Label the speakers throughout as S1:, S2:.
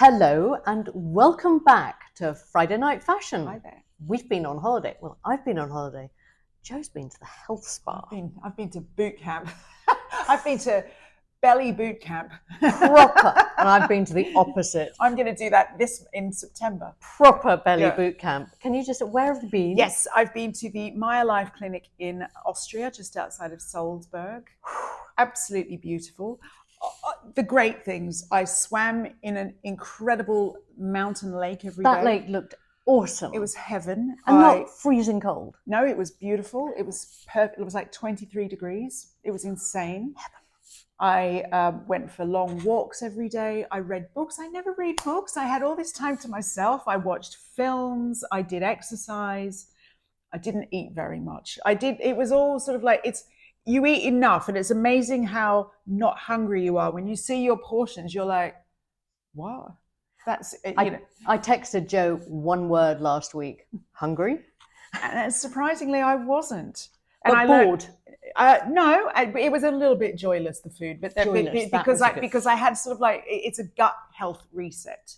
S1: Hello and welcome back to Friday Night Fashion.
S2: Hi there.
S1: We've been on holiday. Well, I've been on holiday. Joe's been to the health spa.
S2: I've been to boot camp. I've been to belly boot camp.
S1: Proper. And I've been to the opposite.
S2: I'm going to do that in September.
S1: Proper belly boot camp. Can you just, where have you been?
S2: Yes, I've been to the Maya Life Clinic in Austria, just outside of Salzburg. Absolutely beautiful. The great things, I swam in an incredible mountain lake every day.
S1: That lake looked awesome.
S2: It was heaven.
S1: And not freezing cold.
S2: No, it was beautiful. It was perfect. It was like 23 degrees. It was insane.
S1: Heaven.
S2: I went for long walks every day. I read books. I never read books. I had all this time to myself. I watched films. I did exercise. I didn't eat very much. It was all sort of like, you eat enough, and it's amazing how not hungry you are. When you see your portions, you're like, wow. I
S1: texted Joe one word last week, hungry.
S2: And surprisingly, I wasn't.
S1: And I bored?
S2: No, it was a little bit joyless, the food, but because I had sort of like, it's a gut health reset.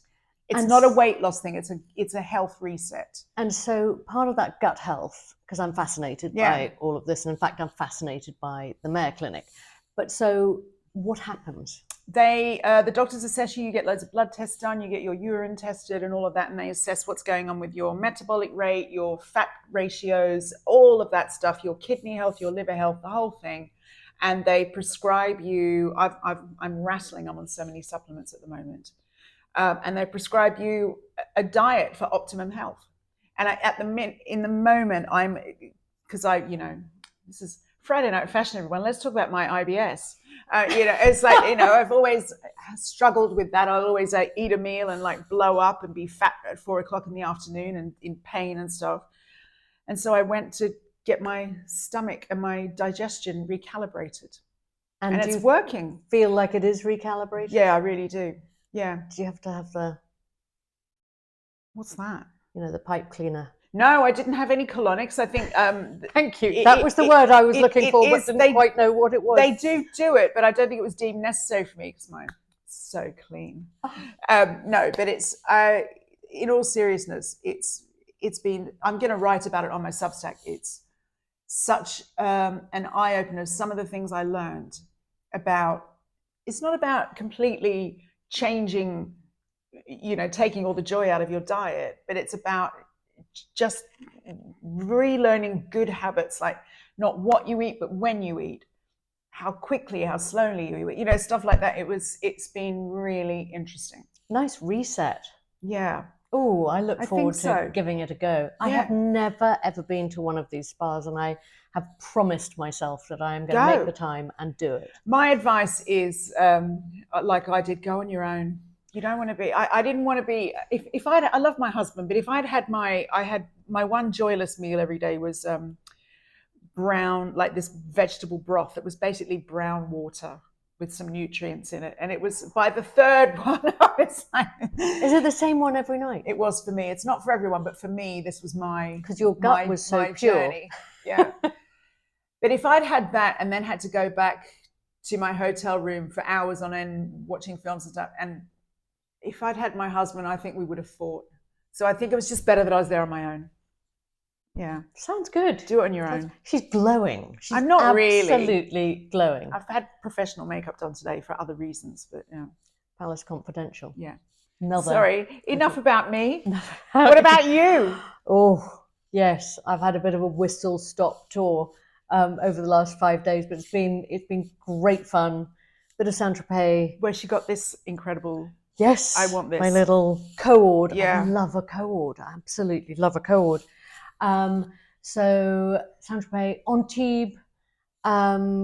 S2: It's not a weight loss thing. It's a health reset.
S1: And so part of that gut health, because I'm fascinated by all of this, and in fact, I'm fascinated by the Mayo Clinic. But so what happens?
S2: The doctors assess you. You get loads of blood tests done. You get your urine tested and all of that, and they assess what's going on with your metabolic rate, your fat ratios, all of that stuff, your kidney health, your liver health, the whole thing. And they prescribe you. I'm rattling. I'm on so many supplements at the moment. And they prescribe you a diet for optimum health. And in the moment, this is Friday Night Fashion, everyone. Let's talk about my IBS. It's like, I've always struggled with that. I'll always eat a meal and like blow up and be fat at 4:00 in the afternoon and in pain and stuff. And so I went to get my stomach and my digestion recalibrated. And it's working.
S1: Feel like it is recalibrated?
S2: Yeah, I really do. Yeah.
S1: Do you have to have the...
S2: What's that?
S1: The pipe cleaner.
S2: No, I didn't have any colonics. I think...
S1: Thank you. That was the word I was looking for, but didn't quite know what it was.
S2: They do it, but I don't think it was deemed necessary for me because mine's so clean. No, but it's... in all seriousness, it's been... I'm going to write about it on my Substack. It's such an eye-opener. Some of the things I learned about... It's not about completely... changing, taking all the joy out of your diet, but it's about just relearning good habits, like not what you eat, but when you eat, how quickly, how slowly you eat, stuff like that. It's been really interesting.
S1: Nice reset.
S2: Yeah.
S1: Oh, I look forward to giving it a go. I have never, ever been to one of these spas, and I have promised myself that I am going to make the time and do it.
S2: My advice is, like I did, go on your own. You don't want to be, I didn't want to be, I love my husband, but if I had my one joyless meal every day was brown, like this vegetable broth that was basically brown water with some nutrients in it. And it was by the third one, I was like...
S1: Is it the same one every night?
S2: It was for me. It's not for everyone, but for me, this was my...
S1: Because your gut was so pure.
S2: Journey. Yeah. But if I'd had that and then had to go back to my hotel room for hours on end watching films and stuff, and if I'd had my husband, I think we would have fought. So I think it was just better that I was there on my own. Yeah.
S1: Sounds good.
S2: Do it on your own.
S1: She's glowing.
S2: I'm not really.
S1: Absolutely glowing.
S2: I've had professional makeup done today for other reasons, but yeah.
S1: Palace Confidential.
S2: Yeah.
S1: Another.
S2: Sorry. Enough about me. What about you?
S1: Oh, yes. I've had a bit of a whistle-stop tour over the last 5 days, but it's been great fun. Bit of Saint-Tropez.
S2: Where she got this incredible...
S1: Yes.
S2: I want this.
S1: My little co-ord.
S2: Yeah.
S1: I love a co-ord. I absolutely love a co-ord. So Saint-Tropez, Antibes,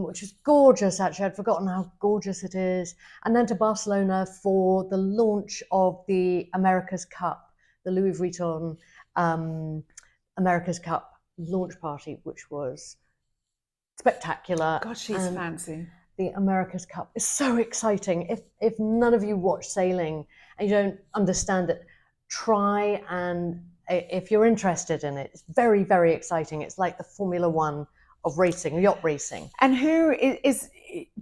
S1: which was gorgeous, actually. I'd forgotten how gorgeous it is. And then to Barcelona for the launch of the America's Cup, the Louis Vuitton America's Cup launch party, which was spectacular.
S2: God, she's fancy.
S1: The America's Cup is so exciting. If none of you watch sailing and you don't understand it, try, and if you're interested in it, it's very, very exciting. It's like the Formula One of racing, yacht racing.
S2: And who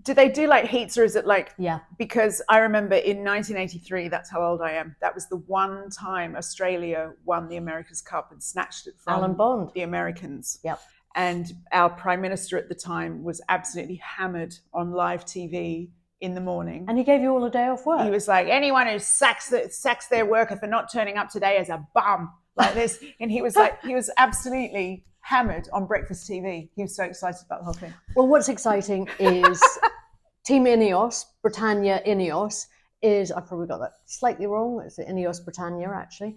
S2: do they do like heats, or is it like?
S1: Yeah.
S2: Because I remember in 1983, that's how old I am. That was the one time Australia won the America's Cup and snatched it from
S1: Alan Bond.
S2: the Americans.
S1: Yep.
S2: And our Prime Minister at the time was absolutely hammered on live TV in the morning.
S1: And he gave you all a day off work.
S2: He was like, anyone who sacks their worker for not turning up today is a bum, like this. And he was like, he was absolutely hammered on breakfast TV. He was so excited about the whole thing.
S1: Well, what's exciting is Team Ineos, Britannia Ineos, is, I probably got that slightly wrong, it's Ineos Britannia actually,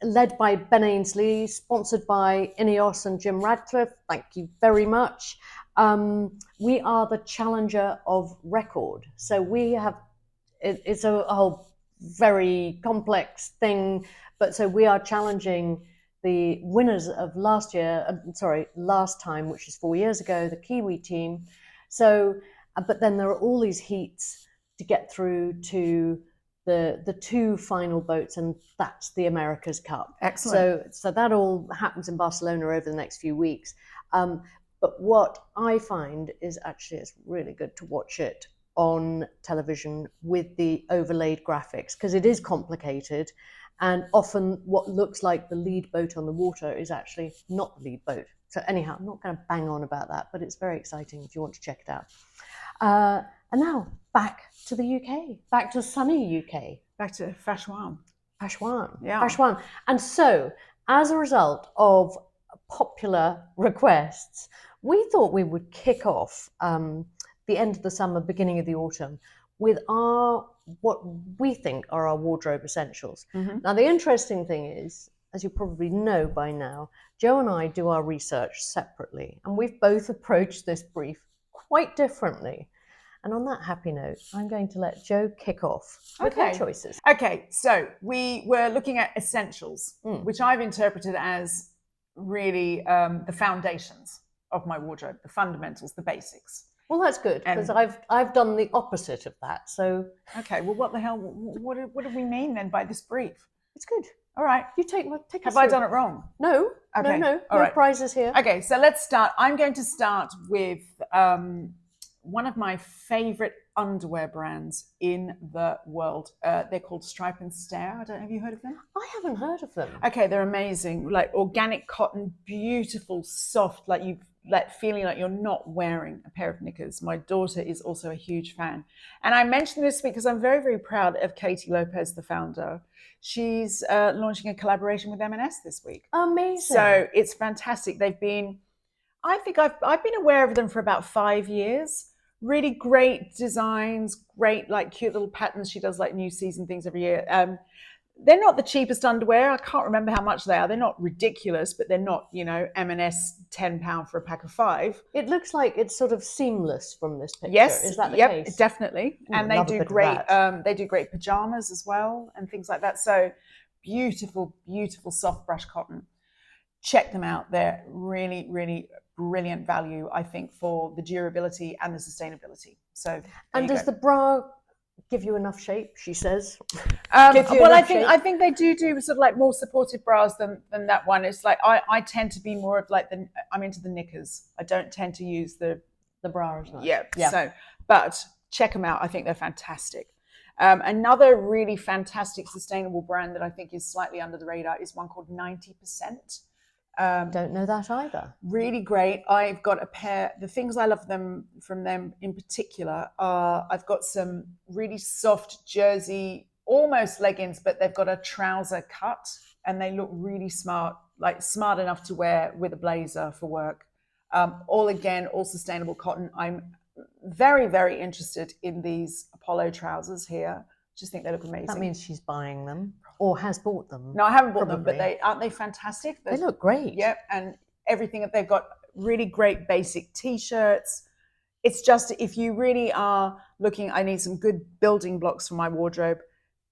S1: led by Ben Ainsley, sponsored by Ineos and Jim Radcliffe. Thank you very much. We are the challenger of record. So we have, it's a whole very complex thing, but so we are challenging the winners of last time, which is 4 years ago, the Kiwi team. So, but then there are all these heats to get through to the two final boats, and that's the America's Cup.
S2: Excellent.
S1: So that all happens in Barcelona over the next few weeks. But what I find is actually it's really good to watch it on television with the overlaid graphics, because it is complicated. And often what looks like the lead boat on the water is actually not the lead boat. So anyhow, I'm not going to bang on about that, but it's very exciting if you want to check it out. And now back to the UK, back to sunny UK.
S2: Back to Fashwan.
S1: Fashwan.
S2: Yeah.
S1: Fashwan. And so as a result of popular requests, we thought we would kick off the end of the summer, beginning of the autumn with what we think are our wardrobe essentials.
S2: Mm-hmm.
S1: Now, the interesting thing is, as you probably know by now, Jo and I do our research separately, and we've both approached this brief quite differently. And on that happy note, I'm going to let Jo kick off with her choices.
S2: Okay, so we were looking at essentials, which I've interpreted as really the foundations of my wardrobe, the fundamentals, the basics.
S1: Well, that's good, because I've done the opposite of that. So
S2: okay, well, what the hell? What do we mean then by this brief?
S1: It's good.
S2: All right,
S1: you take
S2: Have I done it wrong?
S1: No.
S2: Okay.
S1: No
S2: right.
S1: prizes here.
S2: Okay, so let's start. I'm going to start with one of my favorite underwear brands in the world. They're called Stripe and Stare. I don't know, have you heard of them?
S1: I haven't heard of them.
S2: Okay, they're amazing. Like organic cotton, beautiful, soft, feeling like you're not wearing a pair of knickers. My daughter is also a huge fan. And I mentioned this because I'm very, very proud of Katie Lopez, the founder. She's launching a collaboration with M&S this week.
S1: Amazing.
S2: So it's fantastic. I think I've been aware of them for about 5 years. Really great designs, great like cute little patterns. She does like new season things every year. They're not the cheapest underwear. I can't remember how much they are. They're not ridiculous, but they're not, M&S £10 for a pack of 5.
S1: It looks like it's sort of seamless from this picture.
S2: Yes,
S1: is that the case?
S2: Yep, definitely. And they do great pajamas as well and things like that. So beautiful, beautiful soft brush cotton. Check them out. They're really, really brilliant value, I think, for the durability and the sustainability. So,
S1: and does the bra give you enough shape? She says.
S2: Well, I think they do sort of like more supportive bras than that one. It's like I tend to be more of like I'm into the knickers. I don't tend to use the
S1: bra as much.
S2: Yeah. So, but check them out. I think they're fantastic. Another really fantastic sustainable brand that I think is slightly under the radar is one called 90%.
S1: Don't know that either.
S2: Really great. I've got a pair. The things I love from them in particular are I've got some really soft jersey, almost leggings, but they've got a trouser cut and they look really smart, like smart enough to wear with a blazer for work. All sustainable cotton. I'm very, very interested in these Apollo trousers here. Just think they look amazing.
S1: That means she's buying them or has bought them.
S2: No, I haven't bought them, but aren't they fantastic?
S1: They look great.
S2: Yep, and everything that they've got really great basic t-shirts. It's just if you really are looking, I need some good building blocks for my wardrobe,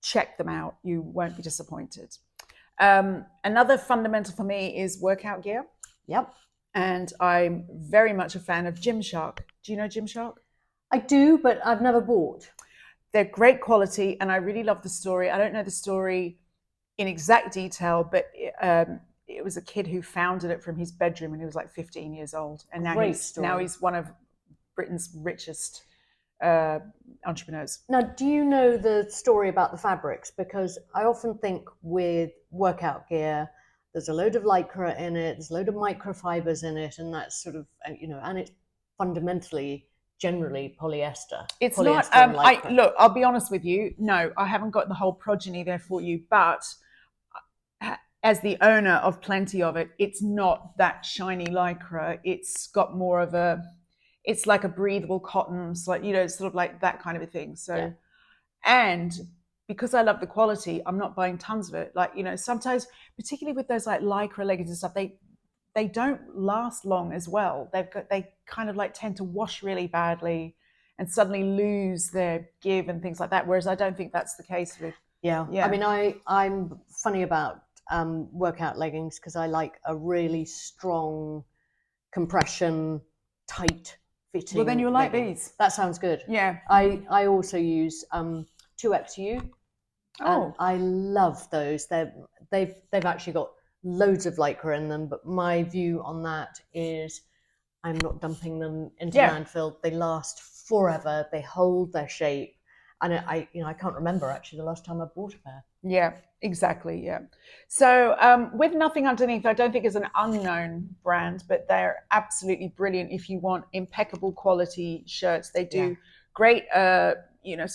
S2: check them out. You won't be disappointed. Another fundamental for me is workout gear.
S1: Yep.
S2: And I'm very much a fan of Gymshark. Do you know Gymshark?
S1: I do, but I've never bought.
S2: They're great quality, and I really love the story. I don't know the story in exact detail, but it was a kid who founded it from his bedroom, and he was like 15 years old, and now he's one of Britain's richest entrepreneurs.
S1: Now, do you know the story about the fabrics? Because I often think with workout gear, there's a load of lycra in it, there's a load of microfibers in it, and that's sort of, and it's fundamentally generally polyester.
S2: It's
S1: polyester
S2: not. Look, I'll be honest with you. No, I haven't got the whole progeny there for you, but as the owner of plenty of it, it's not that shiny lycra. It's got more of a, it's like a breathable cotton, it's like, sort of like that kind of a thing. So,
S1: Yeah.
S2: and because I love the quality, I'm not buying tons of it. Like, sometimes, particularly with those like lycra leggings and stuff, they don't last long as well. They kind of like tend to wash really badly and suddenly lose their give and things like that. Whereas I don't think that's the case with.
S1: Yeah. I mean, I'm funny about workout leggings because I like a really strong compression, tight fitting.
S2: Well, then you'll like
S1: legging.
S2: these.
S1: That sounds good.
S2: Yeah.
S1: I also use 2XU.
S2: Oh,
S1: I love those. They've actually got loads of lycra in them, but my view on that is I'm not dumping them into landfill. They last forever. They hold their shape. And I can't remember actually the last time I bought a pair.
S2: yeah, exactly. Yeah. So with Nothing Underneath, I don't think is an unknown brand, but they're absolutely brilliant if you want impeccable quality shirts. They do great, sort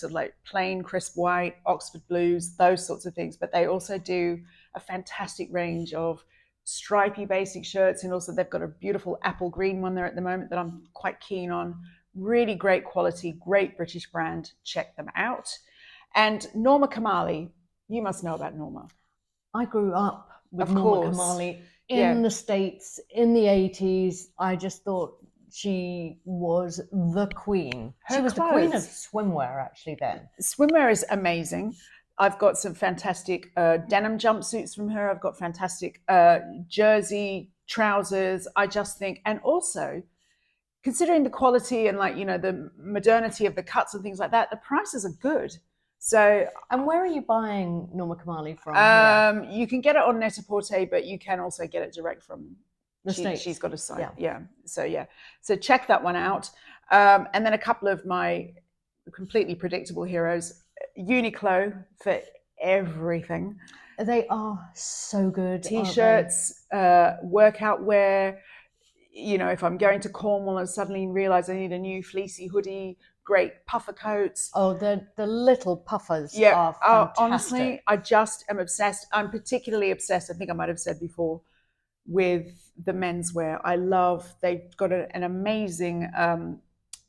S2: of like plain crisp white, Oxford blues, those sorts of things. But they also do a fantastic range of stripy basic shirts. And also they've got a beautiful apple green one there at the moment that I'm quite keen on. Really great quality, great British brand. Check them out. And Norma Kamali, you must know about Norma.
S1: I grew up with Norma Kamali in the States in the 80s. I just thought she was the queen. She was the queen of swimwear actually then.
S2: Swimwear is amazing. I've got some fantastic denim jumpsuits from her. I've got fantastic jersey trousers. I just think, and also, considering the quality and the modernity of the cuts and things like that, the prices are good. So,
S1: and where are you buying Norma Kamali from?
S2: You can get it on Net-a-Porter, but you can also get it direct from
S1: the States.
S2: She's got a site. Yeah. So check that one out. And then a couple of my completely predictable heroes, Uniqlo for everything.
S1: They are so good.
S2: T-shirts, workout wear. If I'm going to Cornwall and suddenly realize I need a new fleecy hoodie, great puffer coats.
S1: Oh, the little puffers are fantastic.
S2: Honestly, I just am obsessed. I'm particularly obsessed, I think I might have said before, with the menswear. They've got an amazing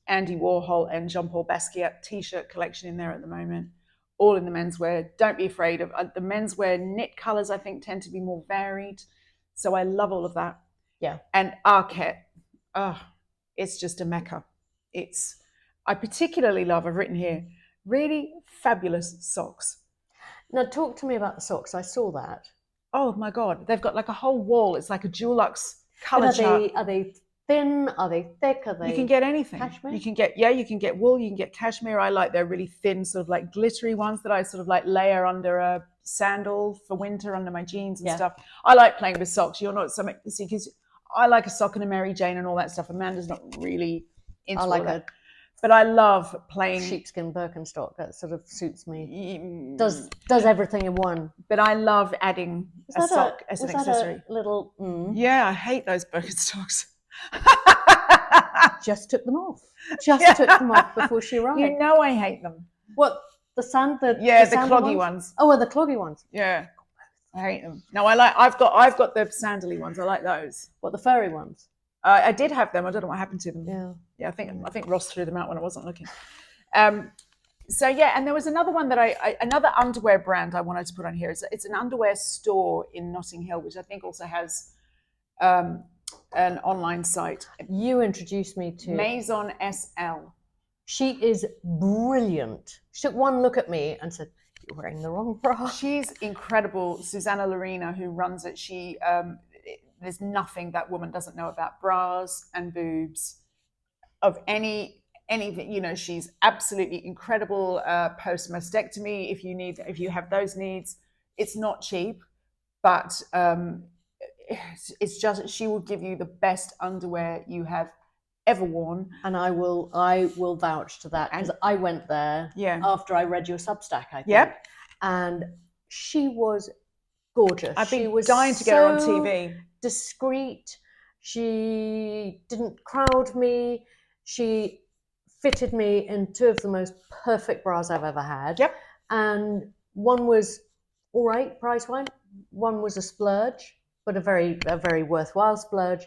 S2: Andy Warhol and Jean-Paul Basquiat t-shirt collection in there at the moment, all in the menswear. Don't be afraid of the menswear. Knit colors, I think, tend to be more varied. So I love all of that.
S1: Yeah.
S2: And Arket, it's just a mecca. I particularly love, I've written here, really fabulous socks.
S1: Now talk to me about the socks. I saw that.
S2: Oh my God, they've got like a whole wall. It's like a Dulux color chart.
S1: Are they thin? Are they thick? Are they?
S2: You can get anything.
S1: Cashmere?
S2: You can get wool, you can get cashmere. I like their really thin, sort of like glittery ones that I sort of like layer under a sandal for winter under my jeans and stuff. I like playing with socks. You're not so much, because I like a sock and a Mary Jane and all that stuff. Amanda's not really into all that. But I love playing
S1: sheepskin Birkenstock. That sort of suits me. Does everything in one.
S2: But I love adding a sock as an accessory.
S1: A little.
S2: Yeah, I hate those Birkenstocks.
S1: Just took them off. Took them off before she arrived.
S2: You know I hate them.
S1: What, the
S2: cloggy ones.
S1: Oh, the cloggy ones.
S2: Yeah, I hate them. No, I've got the sandally ones. I like those.
S1: What, the furry ones?
S2: I did have them. I don't know what happened to them.
S1: Yeah.
S2: I think Ross threw them out when I wasn't looking. So yeah, and there was another one that another underwear brand I wanted to put on here. It's an underwear store in Notting Hill, which I think also has an online site.
S1: You introduced me to
S2: Maison SL.
S1: She is brilliant. She took one look at me and said, "You're wearing the wrong bra."
S2: She's incredible. Susanna Lorena, who runs it, there's nothing that woman doesn't know about bras and boobs of anything. She's absolutely incredible. Post mastectomy, if you have those needs, it's not cheap, but it's just, she will give you the best underwear you have ever worn.
S1: And I will vouch to that, because I went there after I read your Substack, I think.
S2: Yep.
S1: And she was gorgeous.
S2: I've been
S1: she was
S2: dying to get her on TV.
S1: Discreet. She didn't crowd me. She fitted me in two of the most perfect bras I've ever had.
S2: Yep.
S1: And one was all right price-wise. One was a splurge, but a very worthwhile splurge.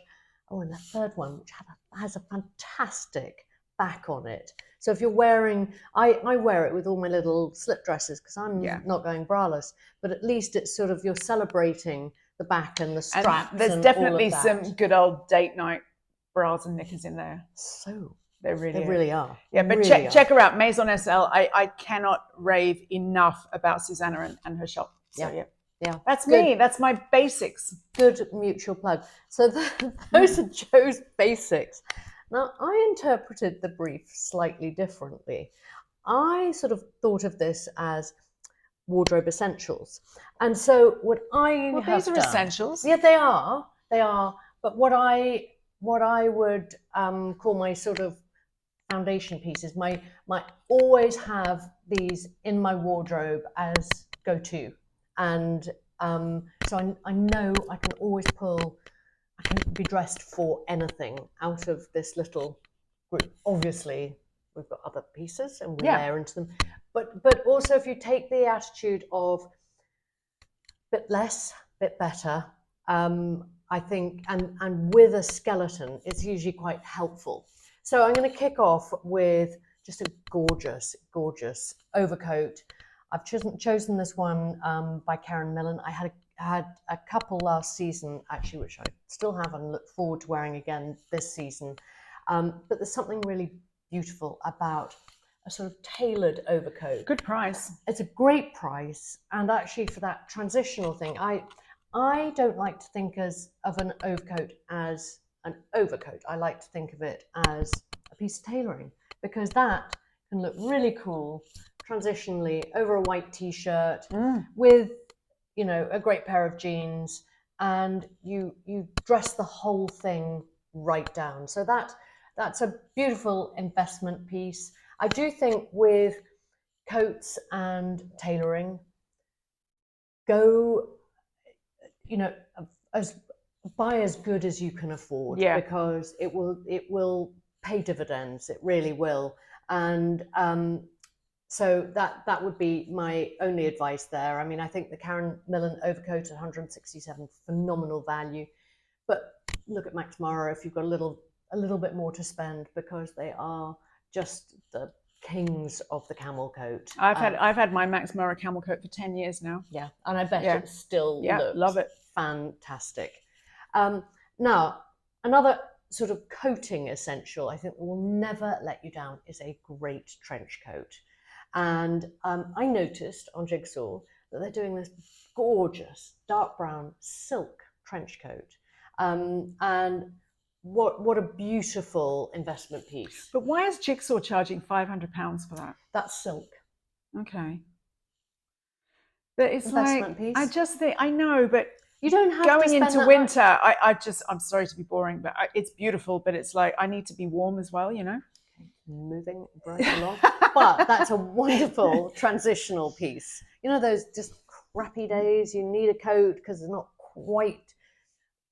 S1: Oh, and the third one, which has a fantastic back on it. So if you're wearing, I wear it with all my little slip dresses because I'm not going braless, but at least it's sort of, you're celebrating the back and the straps.
S2: And there's definitely some good old date night bras and knickers in there.
S1: So
S2: they
S1: really are.
S2: Yeah, but check her out, Maison SL. I cannot rave enough about Susanna and her shop. So yeah. That's good. Me. That's my basics.
S1: Good mutual plug. So those are Joe's basics. Now, I interpreted the brief slightly differently. I sort of thought of this as wardrobe essentials. And so what
S2: these are essentials.
S1: Yeah, they are. They are. But what I would call my sort of foundation pieces, my always have these in my wardrobe as go-to. And so I know I can always I can be dressed for anything out of this little group. Obviously, we've got other pieces and we layer into them. But also, if you take the attitude of bit less, bit better, I think, and with a skeleton, it's usually quite helpful. So I'm going to kick off with just a gorgeous, gorgeous overcoat. I've chosen this one by Karen Millen. I had a couple last season, actually, which I still have and look forward to wearing again this season. But there's something really beautiful about a sort of tailored overcoat.
S2: Good price.
S1: It's a great price. And actually for that transitional thing, I don't like to think of an overcoat as an overcoat. I like to think of it as a piece of tailoring, because that can look really cool transitionally over a white t-shirt with, you know, a great pair of jeans, and you dress the whole thing right down. So that's a beautiful investment piece. I do think with coats and tailoring, go, you know, buy as good as you can afford, because it will pay dividends. It really will. And so that would be my only advice there. I mean, I think the Karen Millen overcoat at 167, phenomenal value. But look at Max Mara if you've got a little bit more to spend, because they are just the kings of the camel coat.
S2: I've had my Max Mara camel coat for 10 years now.
S1: Yeah, and I bet it still looks
S2: love it.
S1: Fantastic. Now, another sort of coating essential I think will never let you down is a great trench coat. And I noticed on Jigsaw that they're doing this gorgeous dark brown silk trench coat. And what a beautiful investment piece.
S2: But why is Jigsaw charging £500 for that?
S1: That's silk.
S2: Okay. But it's
S1: investment
S2: like,
S1: piece.
S2: I just think, I know, but
S1: you don't have
S2: going
S1: to spend
S2: into winter, I'm sorry to be boring, but it's beautiful, but it's like, I need to be warm as well, you know?
S1: Okay. Moving right along. But that's a wonderful transitional piece. You know, those just crappy days, you need a coat because it's not quite,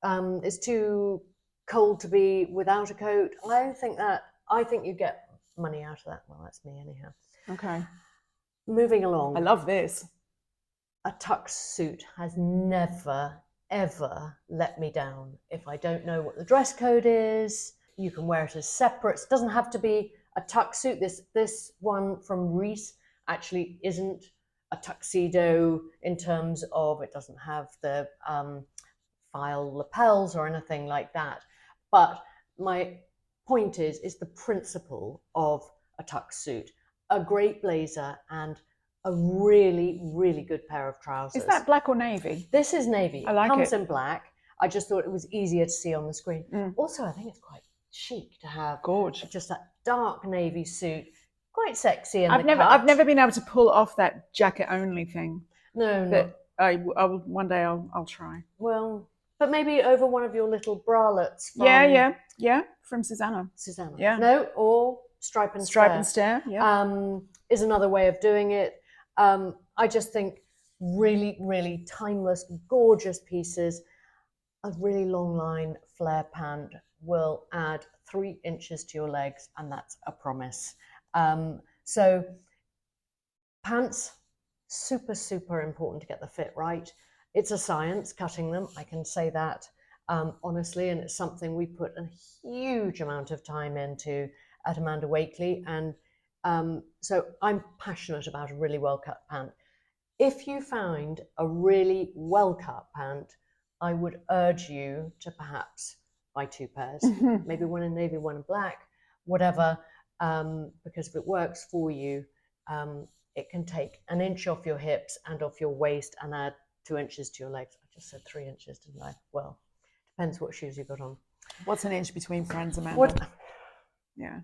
S1: it's too cold to be without a coat. I think you get money out of that. Well, that's me anyhow.
S2: Okay.
S1: Moving along.
S2: I love this.
S1: A tux suit has never, ever let me down. If I don't know what the dress code is, you can wear it as separate. It doesn't have to be a tux suit. This one from Reese actually isn't a tuxedo in terms of, it doesn't have the file lapels or anything like that. But my point is the principle of a tux suit, a great blazer and a really, really good pair of trousers.
S2: Is that black or navy?
S1: This is navy.
S2: I like it.
S1: It comes in black. I just thought it was easier to see on the screen. Also, I think it's quite chic to have just that dark navy suit, quite sexy. And
S2: I've never been able to pull off that jacket only thing.
S1: No.
S2: But one day I'll try.
S1: Well, But maybe over one of your little bralettes from
S2: Yeah, from Susanna.
S1: Susanna.
S2: Yeah.
S1: No, or stripe and
S2: Stripe
S1: stare.
S2: and stare, yeah.
S1: Is another way of doing it. I just think really, really timeless, gorgeous pieces. A really long line flare pant will add 3 inches to your legs, and that's a promise. So pants, super, super important to get the fit right. It's a science cutting them, I can say that honestly, and it's something we put a huge amount of time into at Amanda Wakeley. And so I'm passionate about a really well cut pant. If you find a really well cut pant, I would urge you to perhaps buy 2 pairs, maybe one in navy, one in black, whatever, because if it works for you, it can take an inch off your hips and off your waist and add 2 inches to your legs. I just said 3 inches, didn't I? Well, depends what shoes you've got on.
S2: What's an inch between friends, Amanda?
S1: What?
S2: Yeah.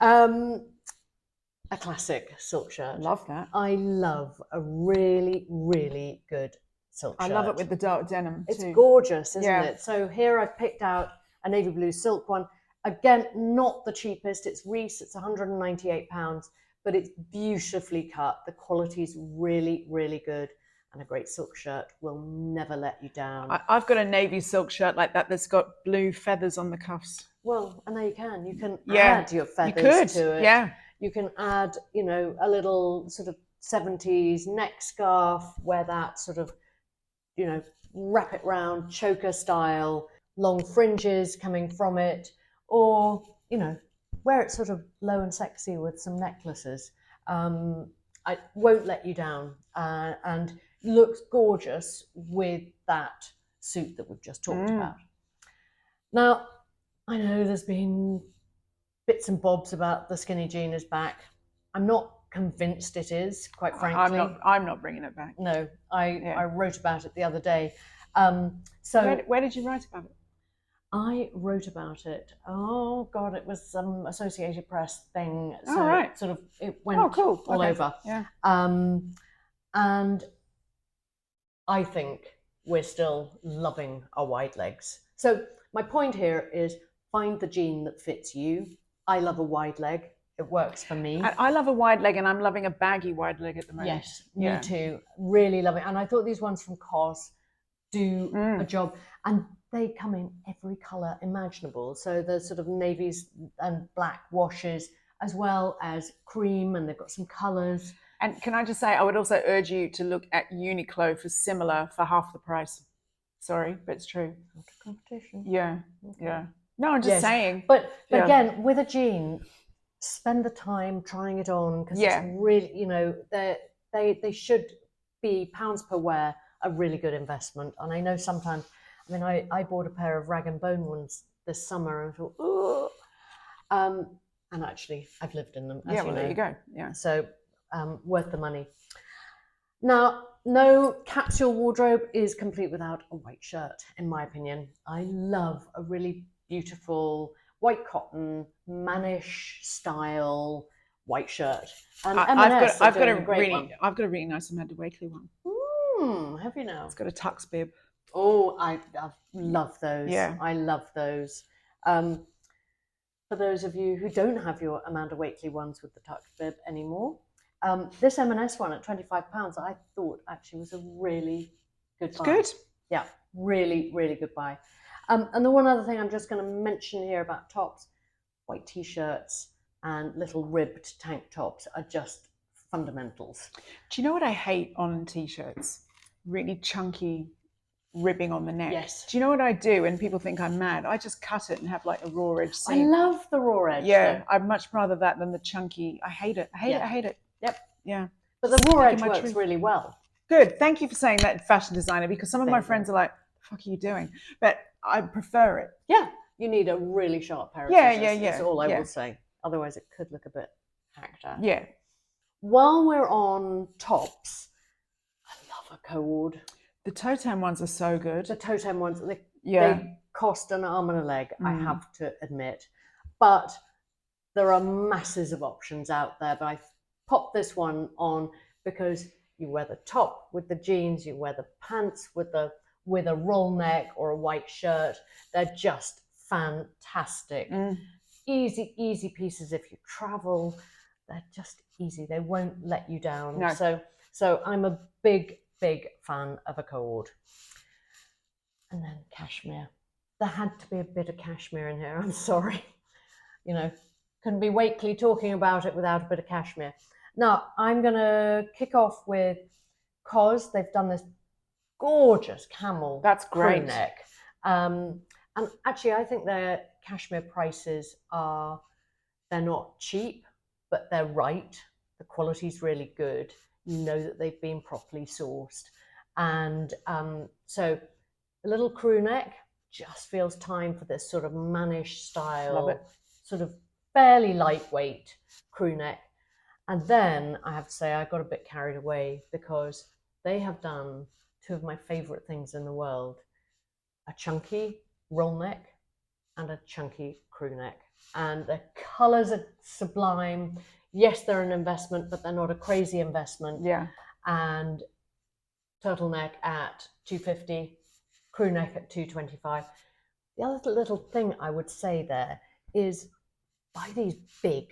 S1: A classic silk shirt.
S2: Love that.
S1: I love a really, really good silk shirt.
S2: I love it with the dark denim
S1: It's
S2: too.
S1: gorgeous, isn't it? So here I've picked out a navy blue silk one. Again, not the cheapest. It's Reese. It's £198, but it's beautifully cut. The quality's really, really good. And a great silk shirt will never let you down.
S2: I've got a navy silk shirt like that that's got blue feathers on the cuffs.
S1: Well, and there you can. You can add your feathers to it.
S2: Yeah.
S1: You can add, a little sort of 70s neck scarf, wear that sort of, wrap it round, choker style, long fringes coming from it, or, wear it sort of low and sexy with some necklaces. I won't let you down, and looks gorgeous with that suit that we've just talked about. Now, I know there's been bits and bobs about the skinny jean is back. I'm not convinced it is, quite frankly.
S2: I'm not bringing it back.
S1: No, I wrote about it the other day.
S2: Where did you write about it?
S1: I wrote about it. Oh God, it was some Associated Press thing. So
S2: right.
S1: It went all over.
S2: Yeah.
S1: And I think we're still loving our wide legs. So my point here is find the jean that fits you. I love a wide leg. It works for me.
S2: I love a wide leg, and I'm loving a baggy wide leg at the moment.
S1: Yes, me too. Really love it. And I thought these ones from COS do a job. And they come in every colour imaginable. So there's sort of navies and black washes, as well as cream, and they've got some colours.
S2: And can I just say, I would also urge you to look at Uniqlo for similar for half the price. Sorry, but it's true.
S1: Not a competition.
S2: Yeah, yeah. No, I'm just saying.
S1: But again, with a jean, spend the time trying it on, because it's really, they should be pounds per wear, a really good investment. And I know sometimes, I bought a pair of rag and bone ones this summer and thought, oh, and actually I've lived in them. As you know.
S2: There you go. Yeah.
S1: So worth the money. Now, no capsule wardrobe is complete without a white shirt, in my opinion. I love a really beautiful white cotton, mannish style white shirt. And
S2: I've got a really nice Amanda Wakeley one.
S1: Have you now?
S2: It's got a tux bib.
S1: Oh, I love those.
S2: Yeah.
S1: I love those. For those of you who don't have your Amanda Wakeley ones with the tux bib anymore, this M&S one at £25, I thought actually was a really good buy.
S2: Good.
S1: Yeah, really, really good buy. And the one other thing I'm just going to mention here about tops, white t-shirts and little ribbed tank tops are just fundamentals.
S2: Do you know what I hate on t-shirts? Really chunky ribbing on the neck.
S1: Yes.
S2: Do you know what I do? And people think I'm mad. I just cut it and have like a raw edge seam.
S1: I love the raw edge.
S2: Yeah, though. I'd much rather that than the chunky. I hate it. I hate it.
S1: Yep.
S2: Yeah.
S1: But the raw edge works really well.
S2: Good. Thank you for saying that, fashion designer, because some of my friends are like, the fuck are you doing? But I prefer it.
S1: Yeah. You need a really sharp pair of scissors.
S2: Yeah.
S1: That's all I will say. Otherwise it could look a bit hacked out.
S2: Yeah.
S1: While we're on tops, I love a co-ord.
S2: The toe-tam ones are so good.
S1: The toe-tam ones, they cost an arm and a leg, I have to admit. But there are masses of options out there. But I popped this one on because you wear the top with the jeans, you wear the pants with the with a roll neck or a white shirt. They're just fantastic. Easy pieces if you travel. They're just easy. They won't let you down.
S2: No.
S1: So I'm a big fan of a cord. And then cashmere. There had to be a bit of cashmere in here. I'm sorry. You know, couldn't be Wakeley talking about it without a bit of cashmere. Now, I'm going to kick off with Cos. They've done this gorgeous camel
S2: That's great.
S1: crew neck. And actually, I think their cashmere prices they're not cheap, but they're right. The quality's really good. You know that they've been properly sourced. And so a little crew neck just feels time for this sort of mannish style.
S2: Love it.
S1: Sort of fairly lightweight crew neck. And then I have to say I got a bit carried away because they have done two of my favorite things in the world: a chunky roll neck and a chunky crew neck. And the colors are sublime. Yes, they're an investment, but they're not a crazy investment.
S2: Yeah.
S1: And turtleneck at $250, crew neck at $225. The other little thing I would say there is buy these big.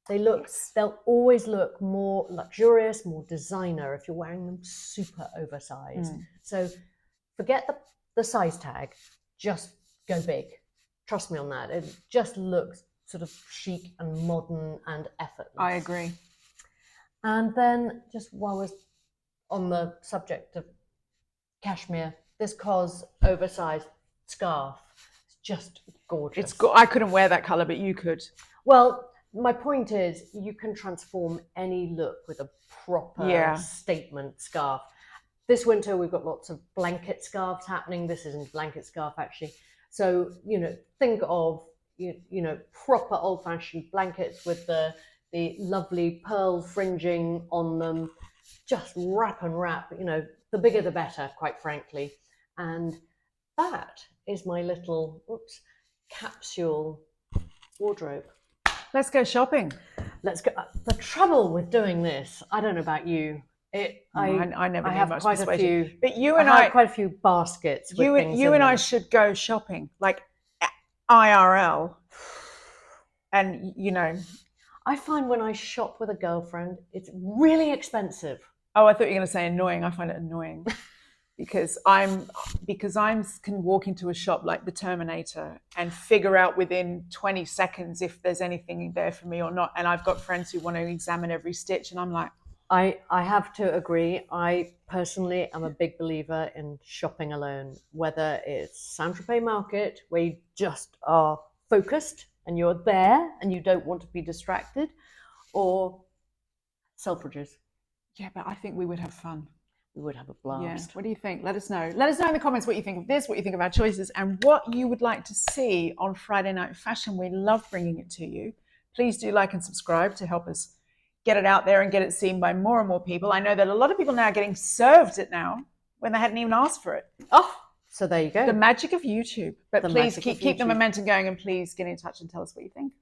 S1: They'll always look more luxurious, more designer if you're wearing them super oversized. So forget the size tag, just go big. Trust me on that. It just looks sort of chic and modern and effortless.
S2: I agree.
S1: And then just while we're on the subject of cashmere, this Cos oversized scarf is just gorgeous.
S2: I couldn't wear that color, but you could.
S1: Well, my point is you can transform any look with a proper statement scarf. This winter, we've got lots of blanket scarves happening. This isn't a blanket scarf, actually. So, think of, proper old-fashioned blankets with the lovely pearl fringing on them. Just wrap and wrap, the bigger the better, quite frankly. And that is my little, capsule wardrobe.
S2: Let's go shopping.
S1: Let's go. The trouble with doing this, I don't know about you.
S2: I never
S1: have
S2: need much
S1: quite
S2: persuasion.
S1: a few.
S2: But you and I
S1: have quite a few baskets. With things
S2: you
S1: in
S2: and I
S1: them.
S2: should go shopping, like IRL. And
S1: I find when I shop with a girlfriend, it's really expensive.
S2: Oh, I thought you were going to say annoying. I find it annoying because I can walk into a shop like the Terminator and figure out within 20 seconds if there's anything there for me or not. And I've got friends who want to examine every stitch, and I'm like,
S1: I have to agree. I personally am a big believer in shopping alone, whether it's Saint-Tropez Market, where you just are focused and you're there and you don't want to be distracted, or Selfridges.
S2: Yeah, but I think we would have fun.
S1: We would have a blast.
S2: Yeah. What do you think? Let us know. Let us know in the comments what you think of this, what you think of our choices, and what you would like to see on Friday Night Fashion. We love bringing it to you. Please do like and subscribe to help us get it out there and get it seen by more and more people. I know that a lot of people now are getting served it now when they hadn't even asked for it.
S1: Oh, so there you go.
S2: The magic of YouTube. But please keep the momentum going, and please get in touch and tell us what you think.